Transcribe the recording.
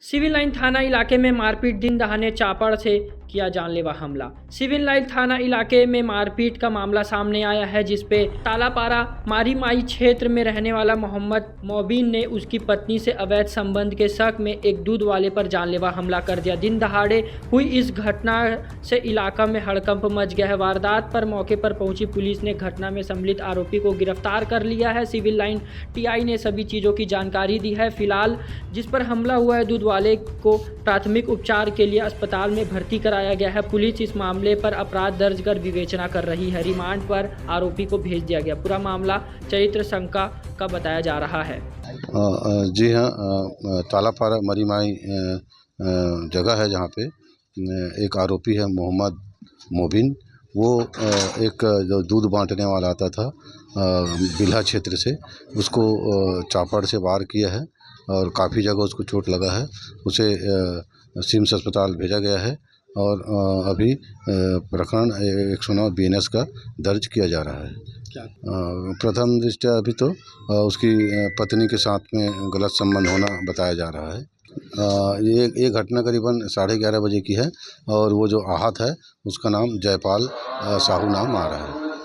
Civil line थाना इलाके में मारपीट, दिन दहाड़े चापड़ से किया जानलेवा हमला। सिविल लाइन थाना इलाके में मारपीट का मामला सामने आया है, जिसपे तालापारा मारीमाई क्षेत्र में रहने वाला मोहम्मद मोबिन ने उसकी पत्नी से अवैध संबंध के शक में एक दूध वाले पर जानलेवा हमला कर दिया। दिन दहाड़े हुई इस घटना से इलाका में हड़कंप मच गया है। वारदात पर मौके पर पहुंची पुलिस ने घटना में सम्मिलित आरोपी को गिरफ्तार कर लिया है। सिविल लाइन टीआई ने सभी चीज़ों की जानकारी दी है। फिलहाल जिस पर हमला हुआ है दूध वाले को प्राथमिक उपचार के लिए अस्पताल में भर्ती कराया गया है। पुलिस इस मामले पर अपराध दर्ज कर विवेचना कर रही है। रिमांड पर आरोपी को भेज दिया गया। पूरा मामला चरित्र शंका का बताया जा रहा है। जी हाँ, तालापारा मरीमाई जगह है जहाँ पे एक आरोपी है मोहम्मद मोबिन। वो एक जो दूध बांटने वाला आता था बिल्हा क्षेत्र से, उसको चापड़ से वार किया है और काफ़ी जगह उसको चोट लगा है। उसे सिम्स अस्पताल भेजा गया है और अभी प्रकरण 109 बीएनएस का दर्ज किया जा रहा है। प्रथम दृष्टया अभी तो उसकी पत्नी के साथ में गलत संबंध होना बताया जा रहा है। ये घटना करीबन 11:30 बजे की है और वो जो आहत है उसका नाम जयपाल साहू नाम आ रहा है।